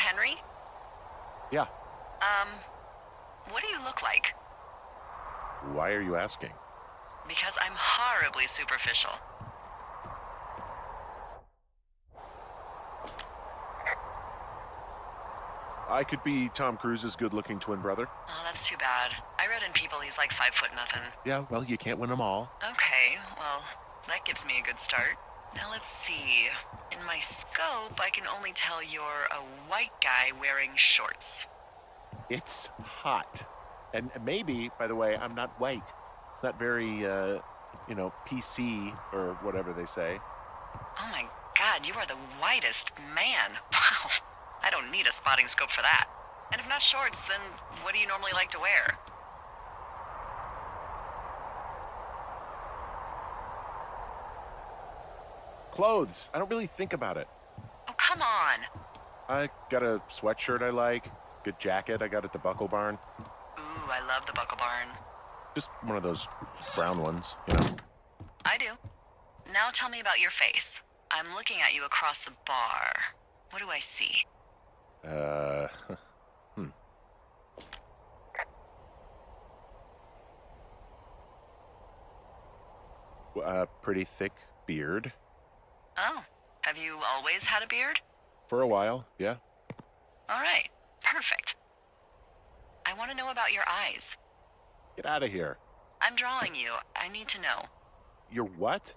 Henry? Yeah. What do you look like? Why are you asking? Because I'm horribly superficial. I could be Tom Cruise's good-looking twin brother. Oh, that's too bad. I read in People he's like 5'0" nothing. Yeah, well, you can't win them all. Okay, well, that gives me a good start. Now let's see. In my scope, I can only tell you're a white guy wearing shorts. It's hot. And maybe, by the way, I'm not white. It's not very, PC or whatever they say. Oh my God, you are the whitest man. Wow. I don't need a spotting scope for that. And if not shorts, then what do you normally like to wear? Clothes. I don't really think about it. Oh, come on. I got a sweatshirt I like. Good jacket I got at the Buckle Barn. Ooh, I love the Buckle Barn. Just one of those brown ones, you know. I do. Now tell me about your face. I'm looking at you across the bar. What do I see? Pretty thick beard. Oh, have you always had a beard? For a while, yeah. All right, perfect. I want to know about your eyes. Get out of here. I'm drawing you. I need to know. You're what?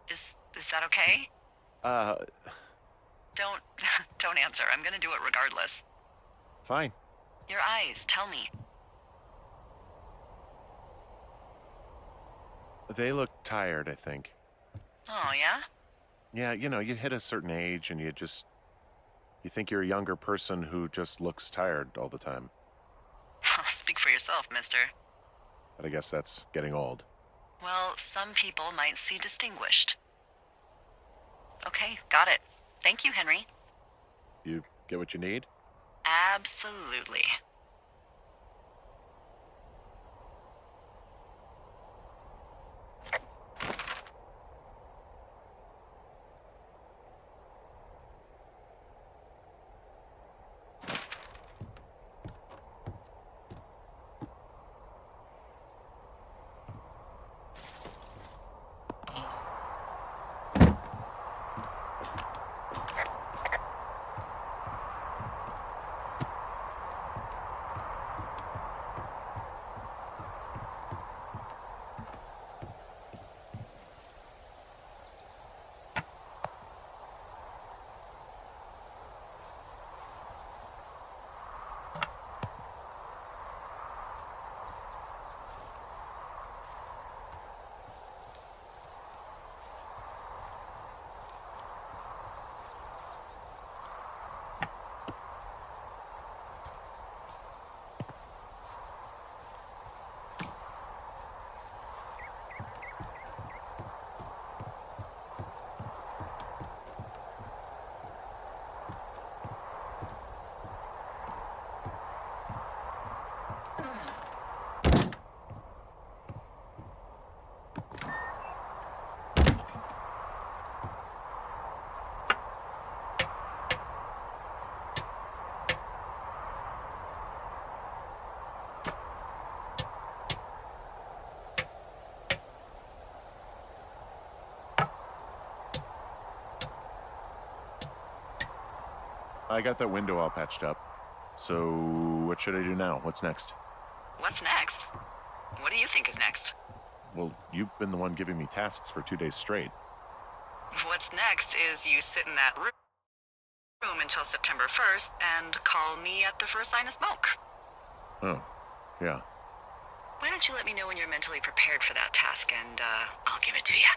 Is that okay? Don't answer. I'm gonna do it regardless. Fine. Your eyes, tell me. They look tired, I think. Oh, yeah? Yeah, you hit a certain age and you think you're a younger person who just looks tired all the time. Speak for yourself, mister. But I guess that's getting old. Well, some people might see distinguished. Okay, got it. Thank you, Henry. You get what you need? Absolutely. I got that window all patched up. So, what should I do now? What's next? What's next? What do you think is next? Well, you've been the one giving me tasks for 2 days straight. What's next is you sit in that room until September 1st and call me at the first sign of smoke. Oh, yeah. Why don't you let me know when you're mentally prepared for that task and I'll give it to you.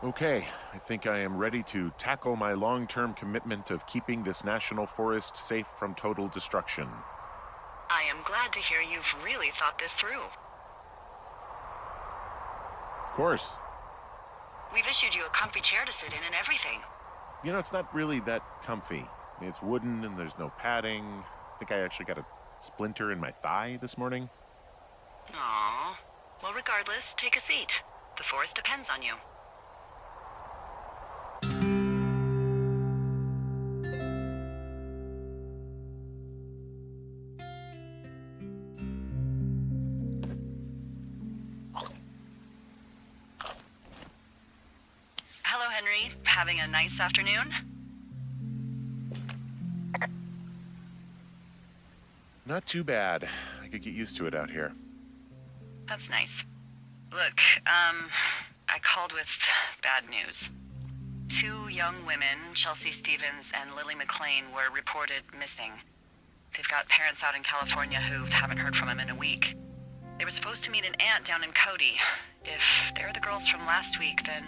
Okay, I think I am ready to tackle my long-term commitment of keeping this national forest safe from total destruction. I am glad to hear you've really thought this through. Of course. We've issued you a comfy chair to sit in and everything. You know, it's not really that comfy. I mean, it's wooden and there's no padding. I think I actually got a splinter in my thigh this morning. Aww. Well, regardless, take a seat. The forest depends on you. Henry? Having a nice afternoon? Not too bad. I could get used to it out here. That's nice. Look, I called with bad news. 2 young women, Chelsea Stevens and Lily McLean, were reported missing. They've got parents out in California who haven't heard from them in a week. They were supposed to meet an aunt down in Cody. If they're the girls from last week, then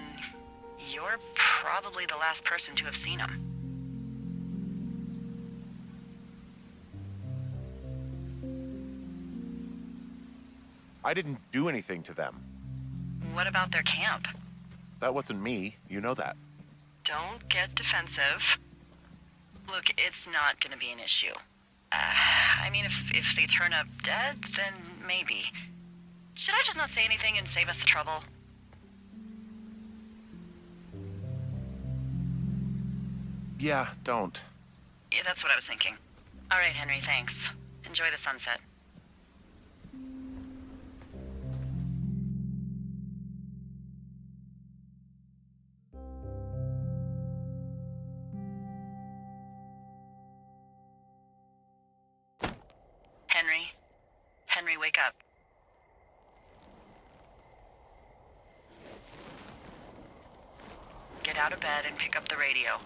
you're probably the last person to have seen them. I didn't do anything to them. What about their camp? That wasn't me. You know that. Don't get defensive. Look, it's not gonna be an issue. I mean, if they turn up dead, then maybe. Should I just not say anything and save us the trouble? Yeah, don't. Yeah, that's what I was thinking. All right, Henry, thanks. Enjoy the sunset. Henry? Henry, wake up. Get out of bed and pick up the radio.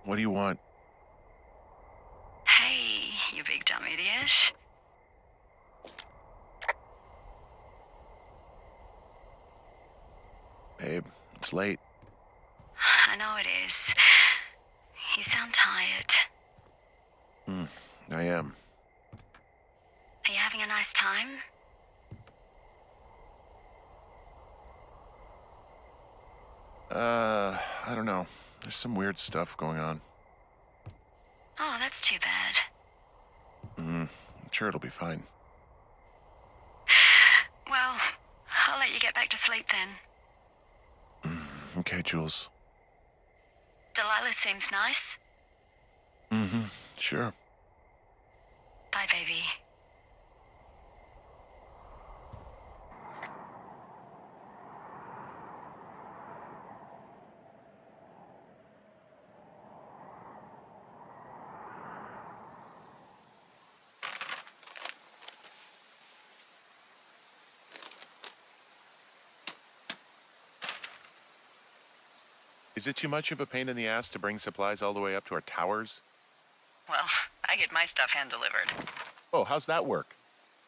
What do you want? Hey, you big dumb idiot. Babe, it's late. I know it is. You sound tired. I am. Are you having a nice time? I don't know. There's some weird stuff going on. Oh, that's too bad. I'm sure it'll be fine. Well, I'll let you get back to sleep then. Okay, Jules. Delilah seems nice. Sure. Bye, baby. Is it too much of a pain in the ass to bring supplies all the way up to our towers? Well, I get my stuff hand-delivered. Oh, how's that work?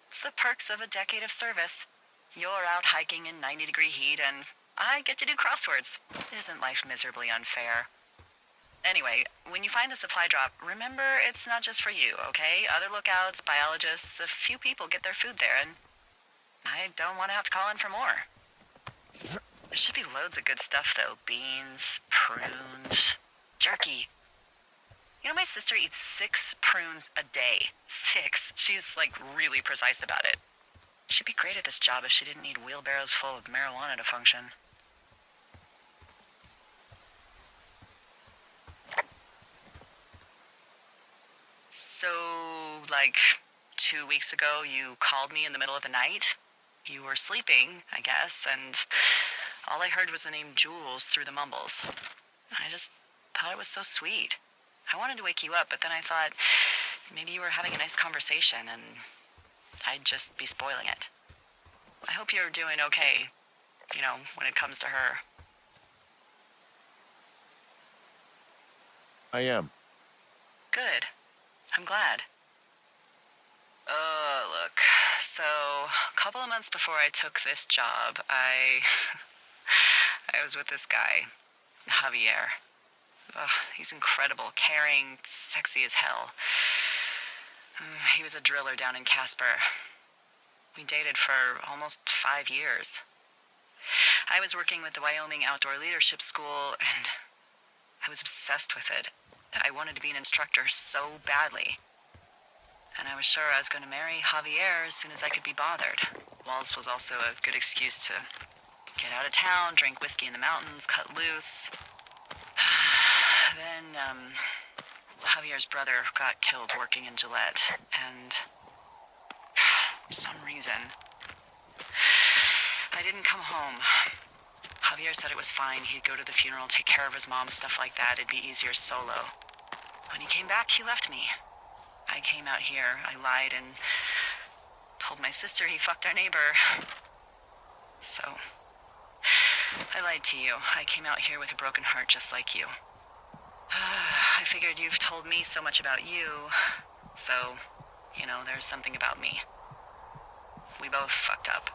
It's the perks of a decade of service. You're out hiking in 90-degree heat, and I get to do crosswords. Isn't life miserably unfair? Anyway, when you find a supply drop, remember it's not just for you, okay? Other lookouts, biologists, a few people get their food there, and I don't want to have to call in for more. There should be loads of good stuff, though. Beans, prunes, jerky. You know, my sister eats 6 prunes a day. 6. She's, like, really precise about it. She'd be great at this job if she didn't need wheelbarrows full of marijuana to function. So, like, 2 weeks ago, you called me in the middle of the night? You were sleeping, I guess, and all I heard was the name Jules through the mumbles. I just thought it was so sweet. I wanted to wake you up, but then I thought maybe you were having a nice conversation and I'd just be spoiling it. I hope you're doing okay, you know, when it comes to her. I am. Good. I'm glad. Look, so a couple of months before I took this job, I was with this guy, Javier. Ugh, he's incredible, caring, sexy as hell. He was a driller down in Casper. We dated for almost 5 years. I was working with the Wyoming Outdoor Leadership School, and I was obsessed with it. I wanted to be an instructor so badly. And I was sure I was going to marry Javier as soon as I could be bothered. Walls was also a good excuse to get out of town, drink whiskey in the mountains, cut loose. Then, Javier's brother got killed working in Gillette, and for some reason, I didn't come home. Javier said it was fine. He'd go to the funeral, take care of his mom, stuff like that. It'd be easier solo. When he came back, he left me. I came out here. I lied and told my sister he fucked our neighbor. So, I lied to you. I came out here with a broken heart just like you. I figured you've told me so much about you, so, you know, there's something about me. We both fucked up.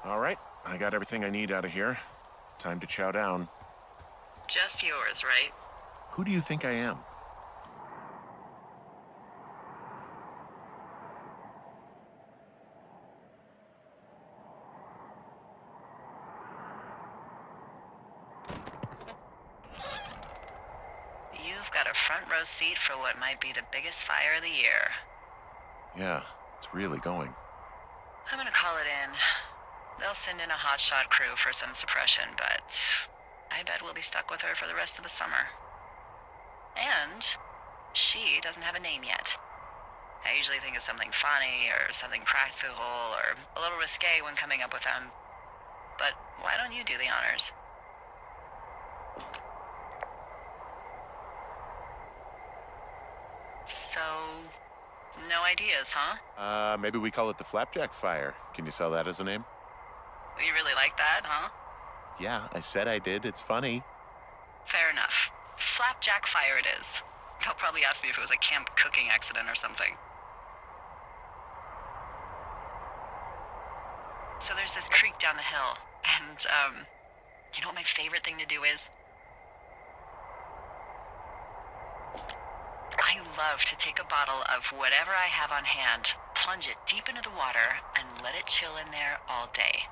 All right, I got everything I need out of here. Time to chow down. Just yours, right? Who do you think I am? You've got a front row seat for what might be the biggest fire of the year. Yeah, it's really going. I'm gonna call it in. They'll send in a hotshot crew for some suppression, but I bet we'll be stuck with her for the rest of the summer. And she doesn't have a name yet. I usually think of something funny or something practical or a little risque when coming up with them. But why don't you do the honors? So, no ideas, huh? Maybe we call it the Flapjack Fire. Can you sell that as a name? You really like that, huh? Yeah, I said I did. It's funny. Fair enough. Flapjack Fire it is. They'll probably ask me if it was a camp cooking accident or something. So there's this creek down the hill, and, you know what my favorite thing to do is? I love to take a bottle of whatever I have on hand, plunge it deep into the water, and let it chill in there all day.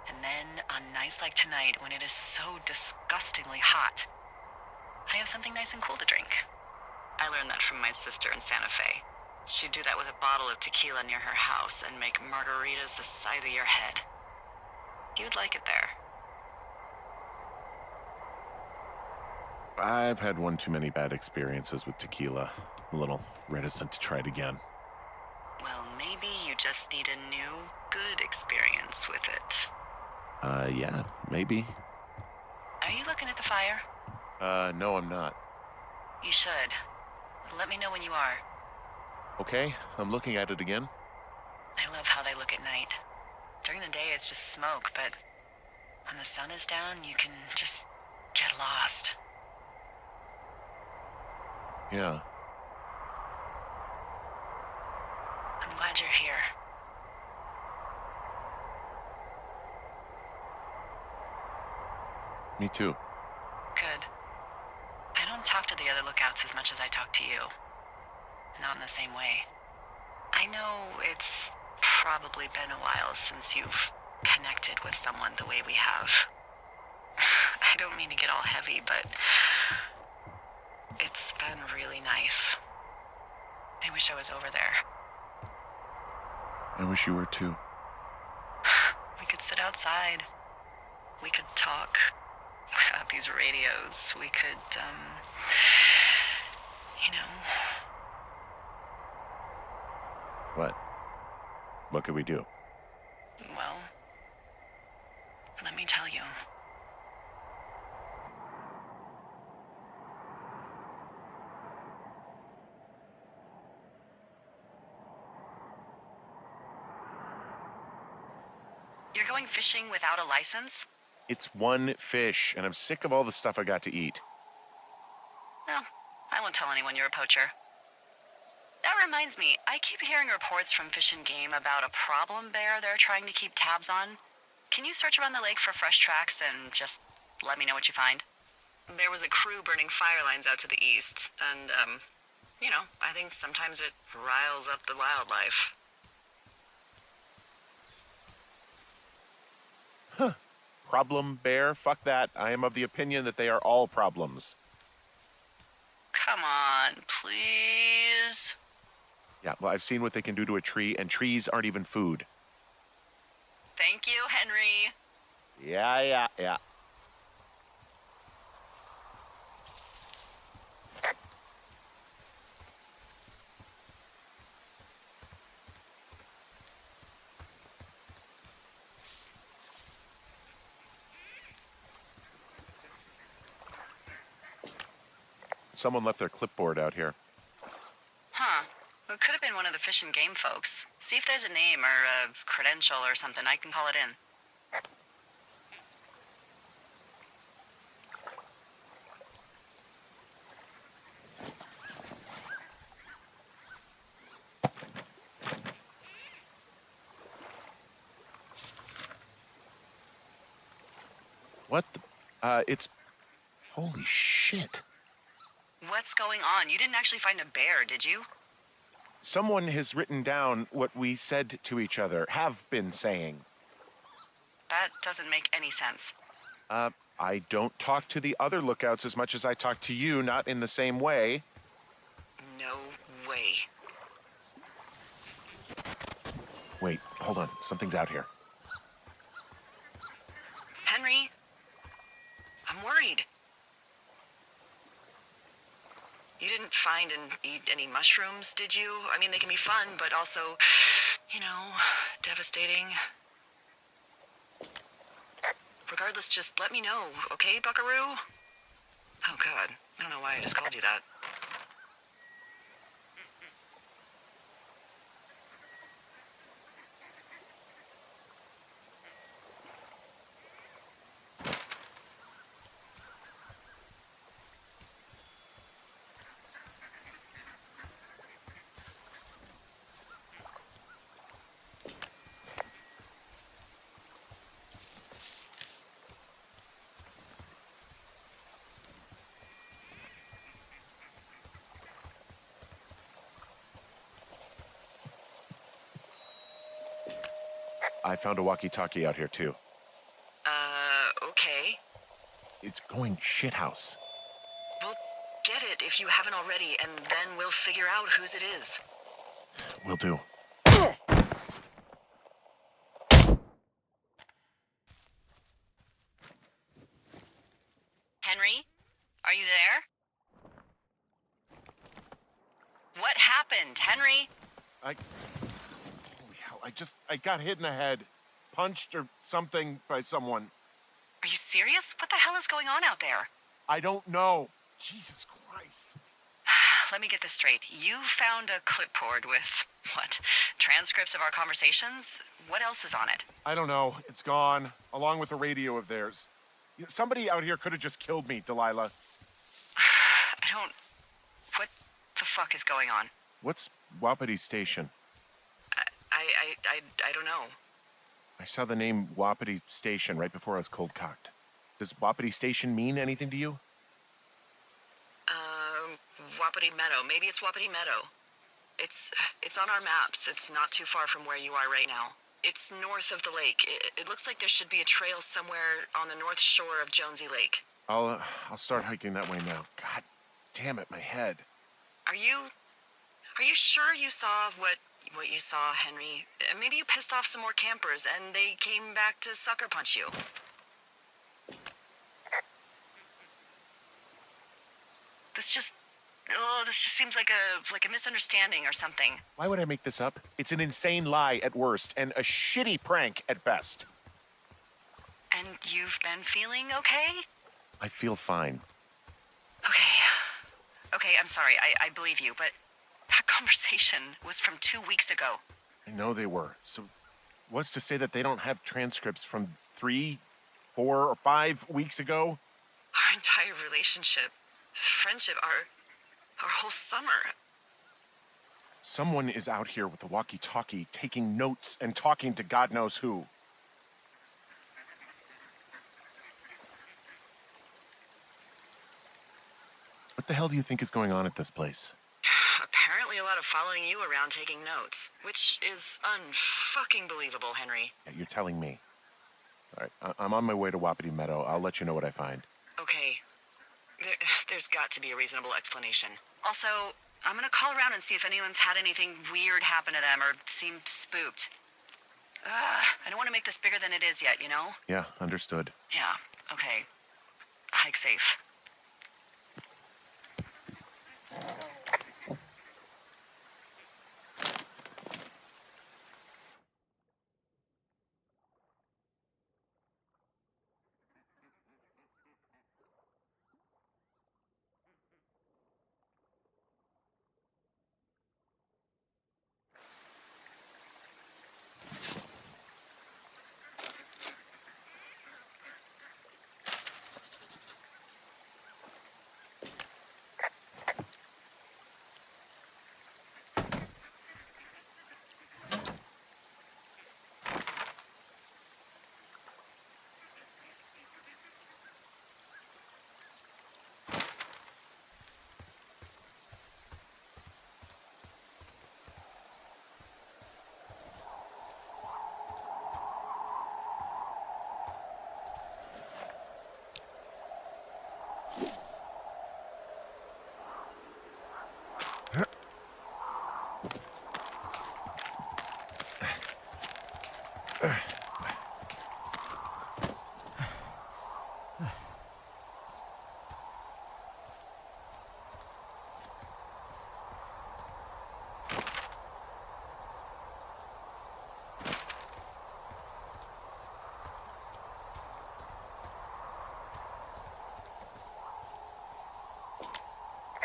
And then, on nights like tonight, when it is so disgustingly hot, I have something nice and cool to drink. I learned that from my sister in Santa Fe. She'd do that with a bottle of tequila near her house and make margaritas the size of your head. You'd like it there. I've had one too many bad experiences with tequila. I'm a little reticent to try it again. Well, maybe you just need a new, good experience with it. Yeah, maybe. Are you looking at the fire? No, I'm not. You should. Let me know when you are. Okay, I'm looking at it again. I love how they look at night. During the day, it's just smoke, but when the sun is down, you can just get lost. Yeah. I'm glad you're here. Me too. Good. I don't talk to the other lookouts as much as I talk to you. Not in the same way. I know it's probably been a while since you've connected with someone the way we have. I don't mean to get all heavy, but it's been really nice. I wish I was over there. I wish you were too. We could sit outside. We could talk about these radios. We could, you know. What? What could we do? Well, let me tell you. You're going fishing without a license? It's one fish, and I'm sick of all the stuff I got to eat. Well, I won't tell anyone you're a poacher. That reminds me, I keep hearing reports from Fish and Game about a problem bear they're trying to keep tabs on. Can you search around the lake for fresh tracks and just let me know what you find? There was a crew burning fire lines out to the east, and, I think sometimes it riles up the wildlife. Huh. Problem bear? Fuck that. I am of the opinion that they are all problems. Come on, please. Yeah, well, I've seen what they can do to a tree, and trees aren't even food. Thank you, Henry. Yeah. Someone left their clipboard out here. Huh. It could have been one of the Fish and Game folks. See if there's a name or a credential or something. I can call it in. What the? It's... Holy shit. What's going on? You didn't actually find a bear, did you? Someone has written down what we said to each other, have been saying. That doesn't make any sense. I don't talk to the other lookouts as much as I talk to you, not in the same way. No way. Wait, hold on. Something's out here. Henry? I'm worried. You didn't find and eat any mushrooms, did you? I mean, they can be fun, but also, devastating. Regardless, just let me know, okay, buckaroo? Oh, God. I don't know why I just called you that. I found a walkie-talkie out here, too. Okay. It's going shithouse. Well, get it if you haven't already, and then we'll figure out whose it is. Will do. Henry? Are you there? What happened, Henry? Holy hell, I got hit in the head. Punched or something by someone. Are you serious? What the hell is going on out there? I don't know. Jesus Christ. Let me get this straight. You found a clipboard with, what, transcripts of our conversations? What else is on it? I don't know. It's gone, along with the radio of theirs. Somebody out here could have just killed me, Delilah. What the fuck is going on? What's Wapiti Station? I don't know. I saw the name Wapiti Station right before I was cold-cocked. Does Wapiti Station mean anything to you? Wapiti Meadow. Maybe it's Wapiti Meadow. It's on our maps. It's not too far from where you are right now. It's north of the lake. It looks like there should be a trail somewhere on the north shore of Jonesy Lake. I'll start hiking that way now. God damn it, my head. Are you sure you saw what you saw, Henry? Maybe you pissed off some more campers and they came back to sucker punch you. This just seems like a misunderstanding or something. Why would I make this up? It's an insane lie at worst and a shitty prank at best. And you've been feeling okay? I feel fine. Okay, I'm sorry. I believe you, but that conversation was from 2 weeks ago. I know they were. So What's to say that they don't have transcripts from 3, 4, or 5 weeks ago? Our entire relationship, friendship, our whole summer. Someone is out here with the walkie-talkie, taking notes and talking to God knows who. What the hell do you think is going on at this place? Apparently a lot of following you around taking notes, which is unfucking believable, Henry. Yeah, you're telling me. All right, I'm on my way to Wapiti Meadow. I'll let you know what I find. Okay. There's got to be a reasonable explanation. Also, I'm gonna call around and see if anyone's had anything weird happen to them or seemed spooked. I don't want to make this bigger than it is yet, you know? Yeah, understood. Yeah, okay. Hike safe.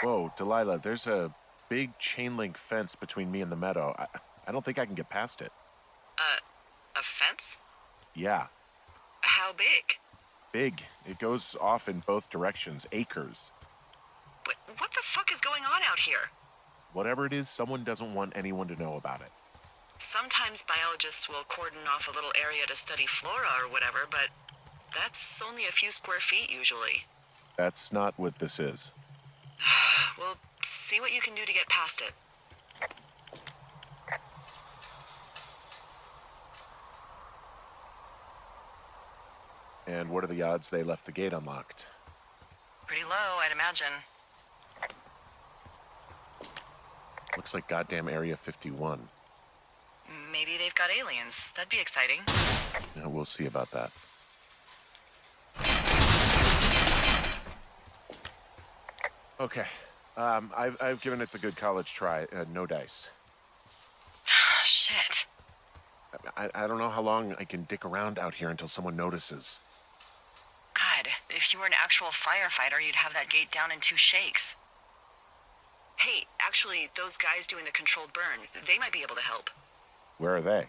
Whoa, Delilah, there's a big chain link fence between me and the meadow. I don't think I can get past it. A fence? Yeah, How big? big. It goes off in both directions, acres. What the fuck is going on out here? Whatever it is, someone doesn't want anyone to know about it. Sometimes biologists will cordon off a little area to study flora or whatever, but that's only a few square feet usually. That's not what this is. Well, see what you can do to get past it. And what are the odds they left the gate unlocked? Pretty low, I'd imagine. Looks like goddamn Area 51. Maybe they've got aliens. That'd be exciting. Yeah, we'll see about that. Okay. I've given it the good college try. No dice. Shit. I don't know how long I can dick around out here until someone notices. God, if you were an actual firefighter, you'd have that gate down in 2 shakes. Hey, actually, those guys doing the controlled burn, they might be able to help. Where are they?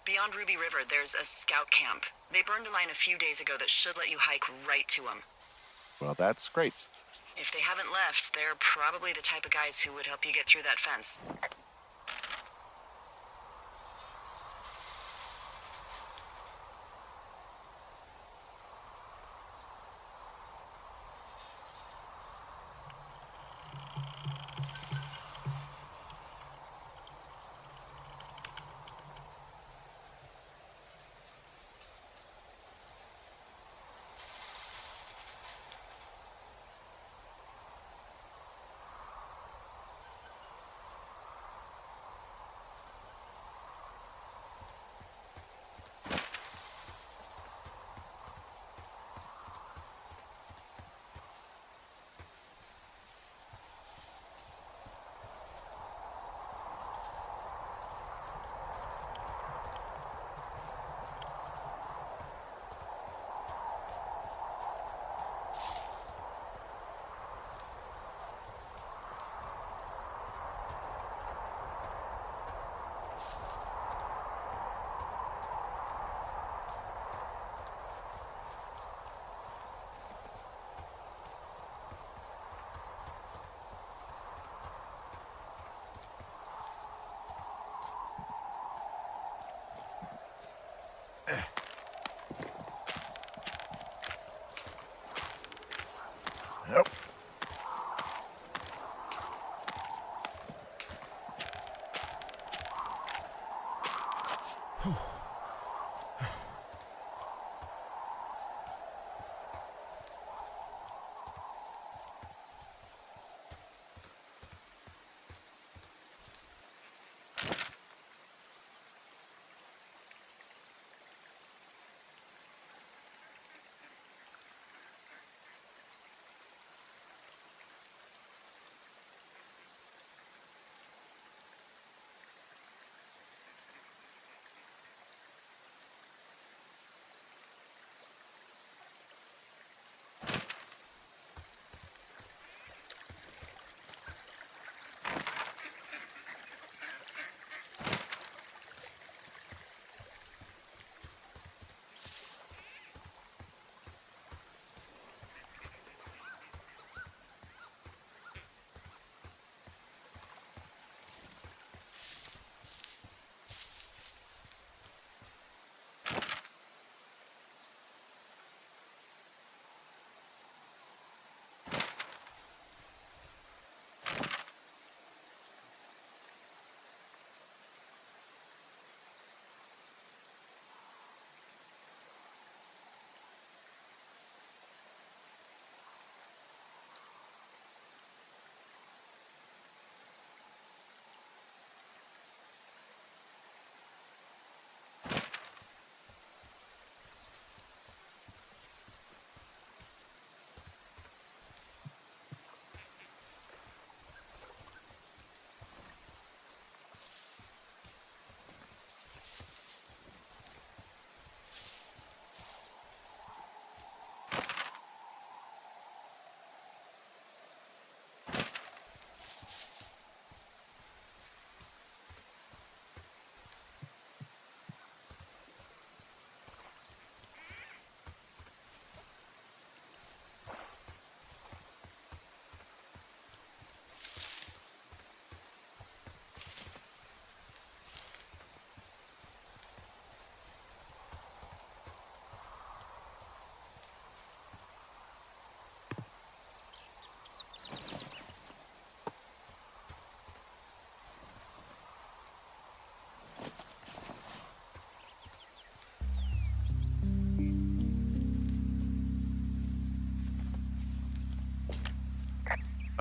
Beyond Ruby River, there's a scout camp. They burned a line a few days ago that should let you hike right to them. Well, that's great. If they haven't left, they're probably the type of guys who would help you get through that fence. Yep.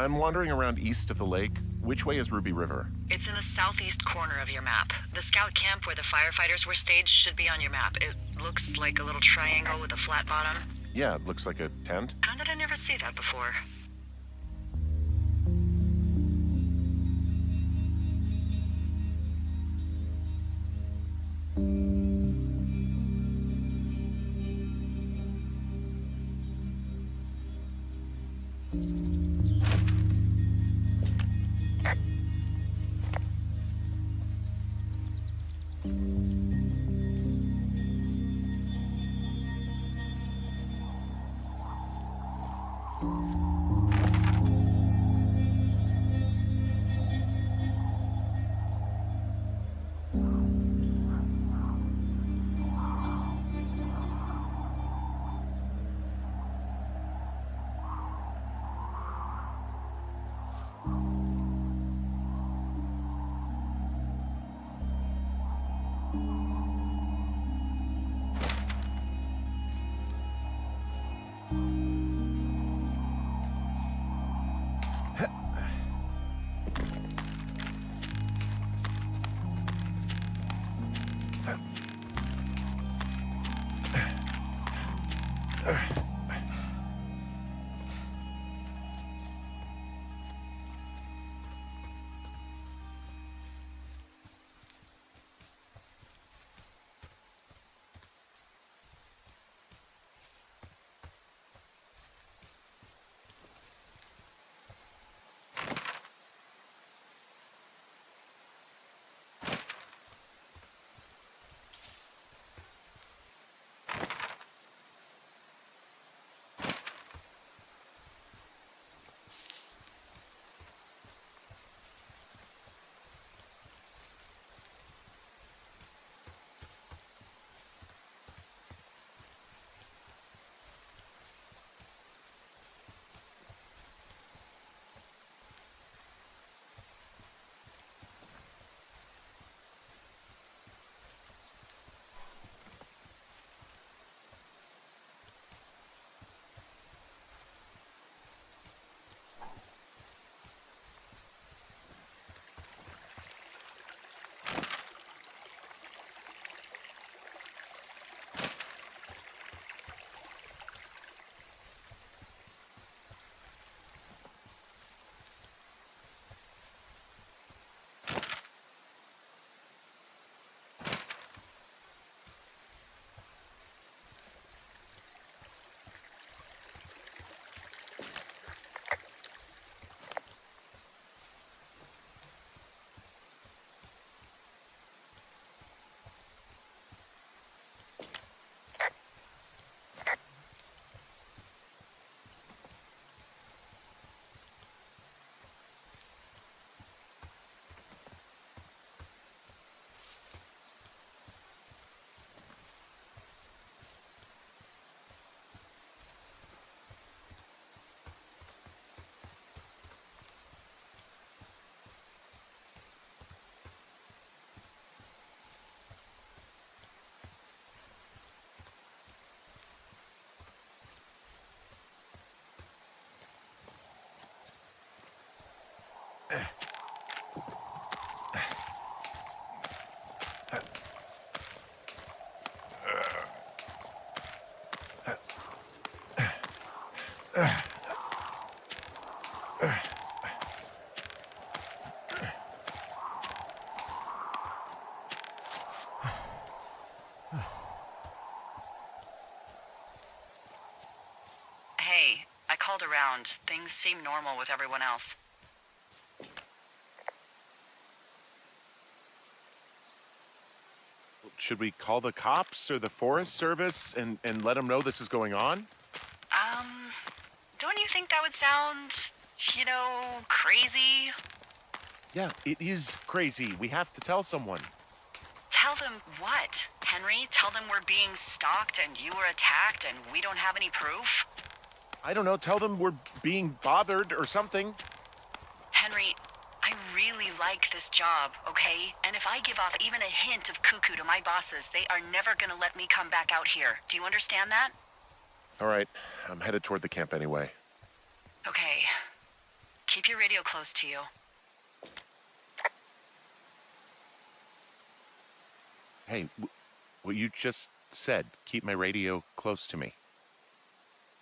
I'm wandering around east of the lake. Which way is Ruby River? It's in the southeast corner of your map. The scout camp where the firefighters were staged should be on your map. It looks like a little triangle with a flat bottom. Yeah, it looks like a tent. How did I never see that before? Hey, I called around. Things seem normal with everyone else. Should we call the cops or the Forest Service and let them know this is going on? Don't you think that would sound, crazy? Yeah, it is crazy. We have to tell someone. Tell them what, Henry? Tell them we're being stalked and you were attacked and we don't have any proof? I don't know, tell them we're being bothered or something. Henry, I really like this job, okay? And if I give off even a hint of cuckoo to my bosses, they are never gonna let me come back out here. Do you understand that? All right, I'm headed toward the camp anyway. Okay. Keep your radio close to you. Hey, what you just said, keep my radio close to me.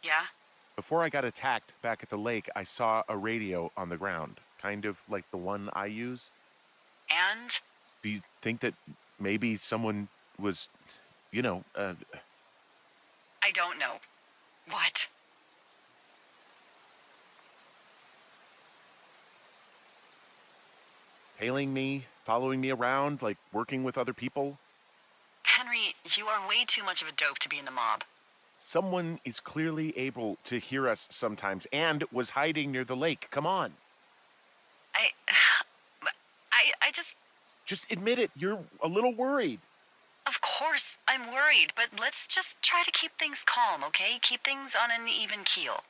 Yeah? Before I got attacked back at the lake, I saw a radio on the ground, kind of like the one I use. And? Do you think that maybe someone was, I don't know. What? tailing me, following me around, like working with other people? Henry, you are way too much of a dope to be in the mob. Someone is clearly able to hear us sometimes and was hiding near the lake. Come on. I just... Just admit it. You're a little worried. Of course, I'm worried, but let's just try to keep things calm, okay? Keep things on an even keel.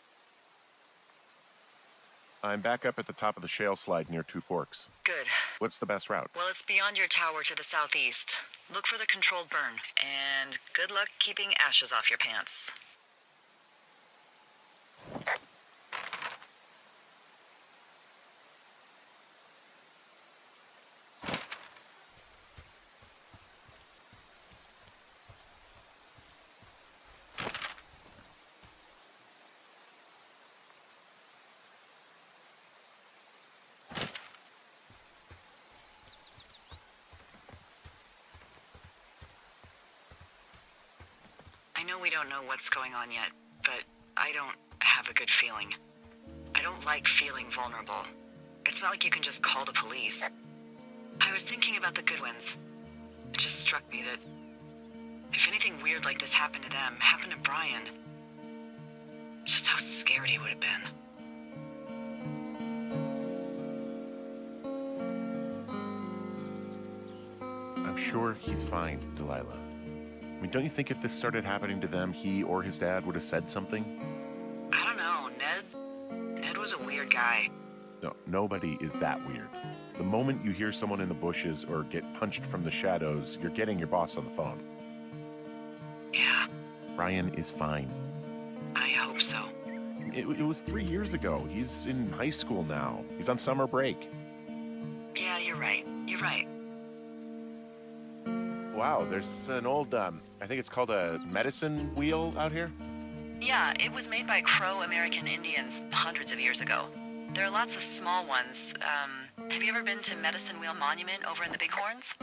I'm back up at the top of the shale slide near Two Forks. Good. What's the best route? Well, it's beyond your tower to the southeast. Look for the controlled burn. And good luck keeping ashes off your pants. I know we don't know what's going on yet, but I don't have a good feeling. I don't like feeling vulnerable. It's not like you can just call the police. I was thinking about the Goodwins. It just struck me that if anything weird like this happened to them, happened to Brian, just how scared he would have been. I'm sure he's fine, Delilah. I mean, don't you think if this started happening to them, he or his dad would have said something? I don't know, Ned was a weird guy. No, nobody is that weird. The moment you hear someone in the bushes or get punched from the shadows, you're getting your boss on the phone. Yeah. Brian is fine. I hope so. It was 3 years ago. He's in high school now. He's on summer break. Yeah, you're right. You're right. Wow, there's an old, I think it's called a medicine wheel out here. Yeah, it was made by Crow American Indians hundreds of years ago. There are lots of small ones. Have you ever been to Medicine Wheel Monument over in the Bighorns?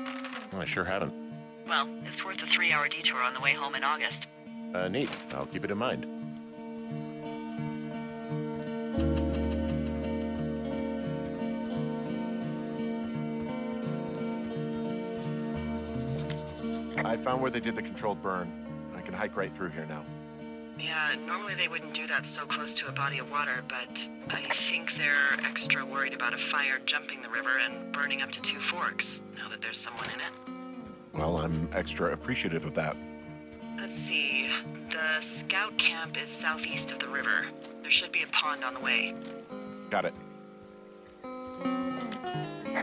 I sure haven't. Well, it's worth a 3-hour detour on the way home in August. Neat. I'll keep it in mind. I found where they did the controlled burn. I can hike right through here now. Yeah, normally they wouldn't do that so close to a body of water, but I think they're extra worried about a fire jumping the river and burning up to Two Forks, now that there's someone in it. Well, I'm extra appreciative of that. Let's see. The scout camp is southeast of the river. There should be a pond on the way. Got it.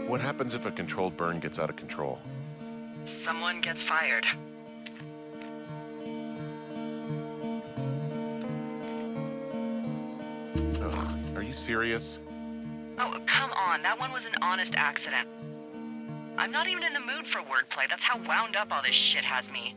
What happens if a controlled burn gets out of control? Someone gets fired. Ugh, are you serious? Oh, come on. That one was an honest accident. I'm not even in the mood for wordplay. That's how wound up all this shit has me.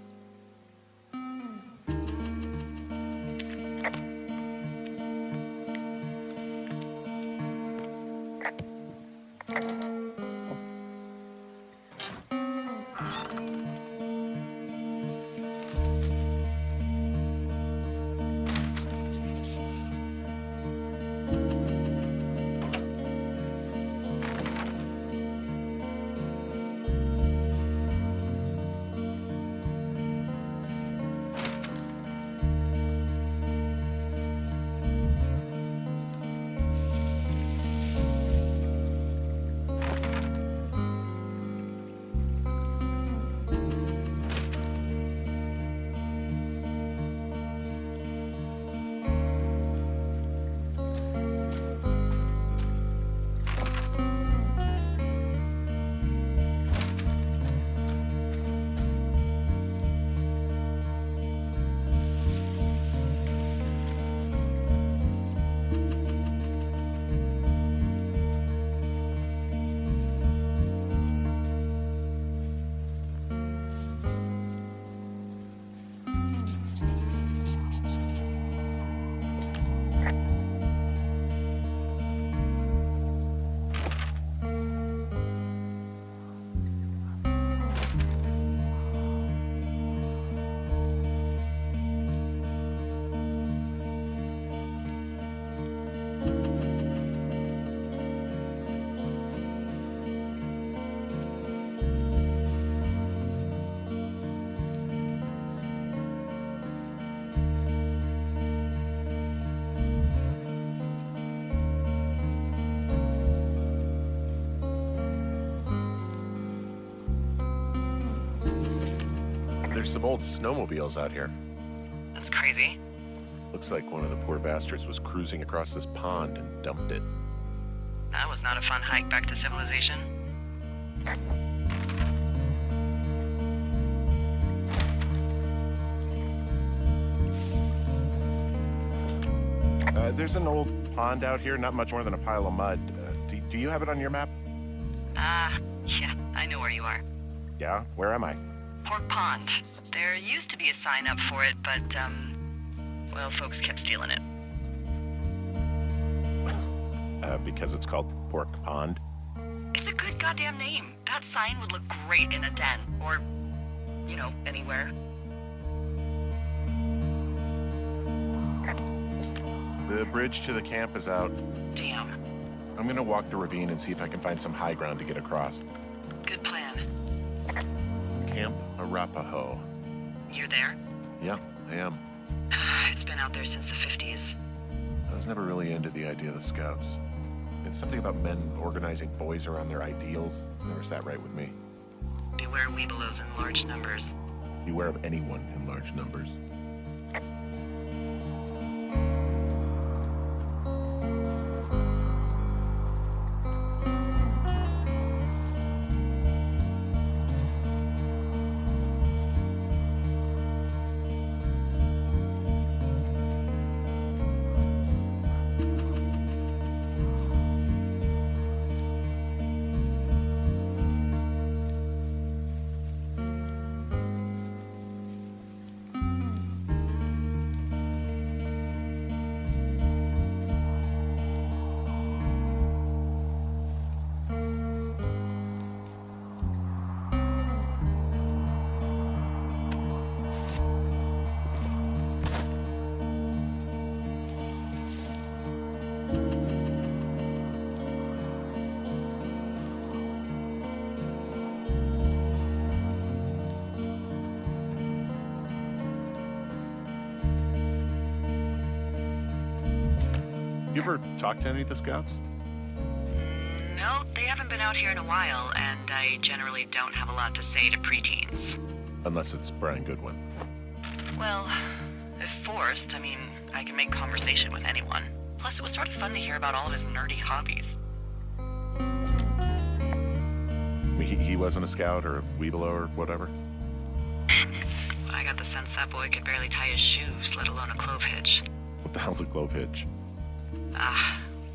There's some old snowmobiles out here. That's crazy. Looks like one of the poor bastards was cruising across this pond and dumped it. That was not a fun hike back to civilization. There's an old pond out here, not much more than a pile of mud. Do you have it on your map? Yeah, I know where you are. Yeah? Where am I? Pork Pond. There used to be a sign up for it, but, well, folks kept stealing it. Because it's called Pork Pond? It's a good goddamn name. That sign would look great in a den, or, you know, anywhere. The bridge to the camp is out. Damn. I'm gonna walk the ravine and see if I can find some high ground to get across. Good plan. Camp Arapaho. You're there? Yeah, I am. It's been out there since the 50s. I was never really into the idea of the Scouts. It's something about men organizing boys around their ideals. Never sat right with me. Beware weebelows in large numbers. Beware of anyone in large numbers. You ever talk to any of the Scouts? No, they haven't been out here in a while, and I generally don't have a lot to say to preteens. Unless it's Brian Goodwin. Well, if forced, I mean, I can make conversation with anyone. Plus, it was sort of fun to hear about all of his nerdy hobbies. He wasn't a Scout or a Weebelo or whatever? I got the sense that boy could barely tie his shoes, let alone a clove hitch. What the hell's a clove hitch?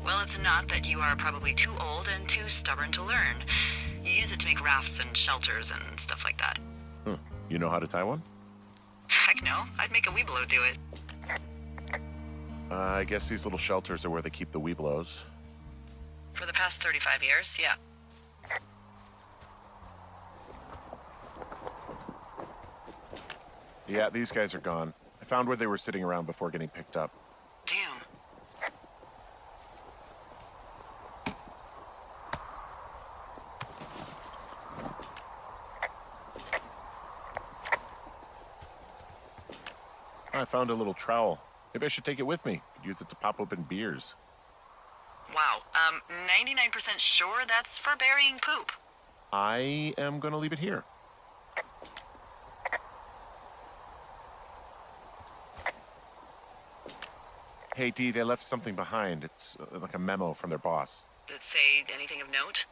Well, it's a knot that you are probably too old and too stubborn to learn. You use it to make rafts and shelters and stuff like that. Huh. You know how to tie one? Heck no, I'd make a weebelow do it. I guess these little shelters are where they keep the Weebelos. For the past 35 years, yeah. Yeah, these guys are gone. I found where they were sitting around before getting picked up. Damn. I found a little trowel. Maybe I should take it with me. Could use it to pop open beers. Wow, 99% sure that's for burying poop. I am gonna leave it here. Hey, Dee, they left something behind. It's like a memo from their boss. Did it say anything of note?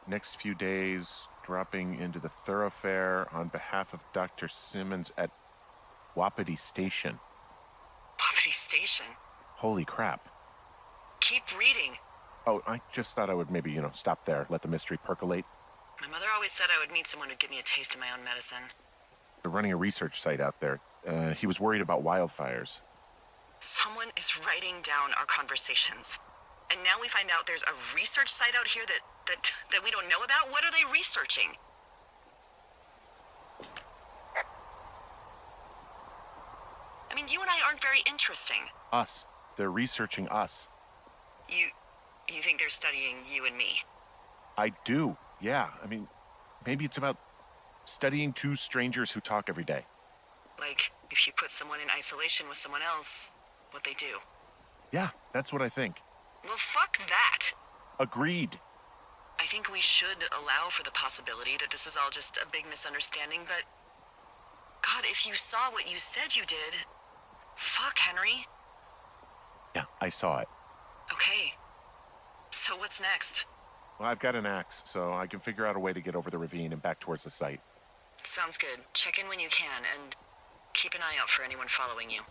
Next few days, dropping into the thoroughfare on behalf of Dr. Simmons at Wapiti Station. Wapiti Station? Holy crap. Keep reading. Oh, I just thought I would maybe, stop there, let the mystery percolate. My mother always said I would meet someone who'd give me a taste of my own medicine. They're running a research site out there. He was worried about wildfires. Someone is writing down our conversations. And now we find out there's a research site out here that we don't know about? What are they researching? I mean, you and I aren't very interesting. Us. They're researching us. You think they're studying you and me? I do, yeah. I mean, maybe it's about studying two strangers who talk every day. Like, if you put someone in isolation with someone else, what they do. Yeah, that's what I think. Well, fuck that. Agreed. I think we should allow for the possibility that this is all just a big misunderstanding, but... God, if you saw what you said you did... Fuck, Henry. Yeah, I saw it. Okay. So what's next? Well, I've got an axe, so I can figure out a way to get over the ravine and back towards the site. Sounds good. Check in when you can, and keep an eye out for anyone following you.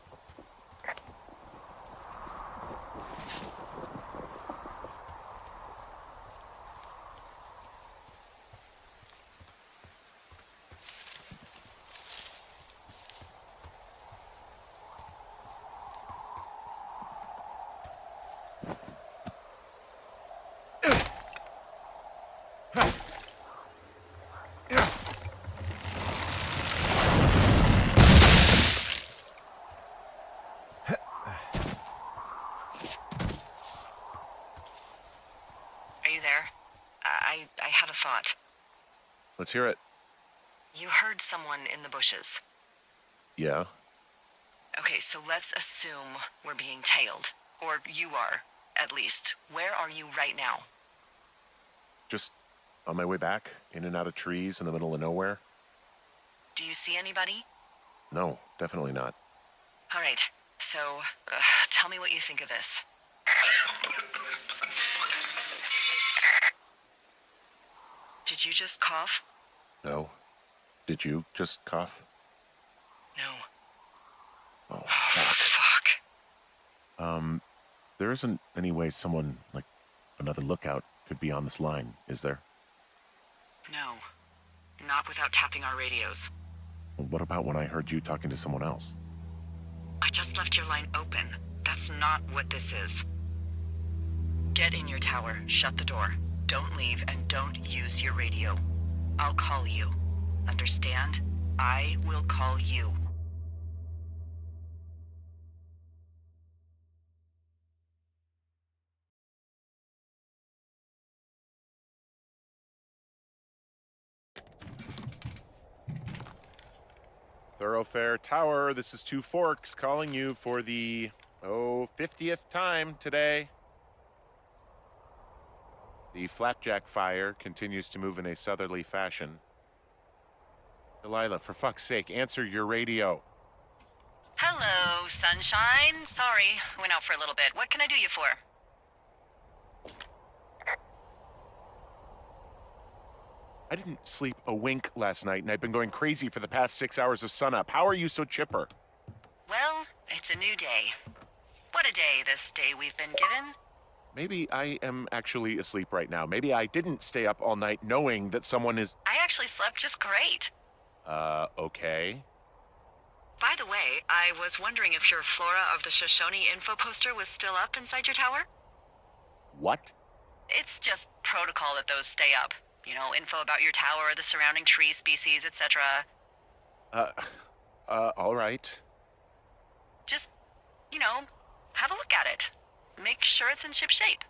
Are you there? I had a thought. Let's hear it. You heard someone in the bushes. Yeah? Okay, so let's assume we're being tailed. Or you are, at least. Where are you right now? Just on my way back, in and out of trees in the middle of nowhere. Do you see anybody? No, definitely not. All right, so tell me what you think of this. Did you just cough? No. Did you just cough? No. Oh, fuck. Fuck. There isn't any way someone, like, another lookout could be on this line, is there? No. Not without tapping our radios. Well, what about when I heard you talking to someone else? I just left your line open. That's not what this is. Get in your tower, shut the door. Don't leave and don't use your radio. I'll call you. Understand? I will call you. Thoroughfare Tower, this is Two Forks calling you for the, 50th time today. The flapjack fire continues to move in a southerly fashion. Delilah, for fuck's sake, answer your radio. Hello, sunshine. Sorry, went out for a little bit. What can I do you for? I didn't sleep a wink last night, and I've been going crazy for the past 6 hours of sunup. How are you so chipper? Well, it's a new day. What a day, this day we've been given. Maybe I am actually asleep right now. Maybe I didn't stay up all night knowing that someone is... I actually slept just great. Okay. By the way, I was wondering if your Flora of the Shoshone info poster was still up inside your tower? What? It's just protocol that those stay up. You know, info about your tower, the surrounding tree species, etc. All right. Just, you know, have a look at it. Make sure it's in ship shape.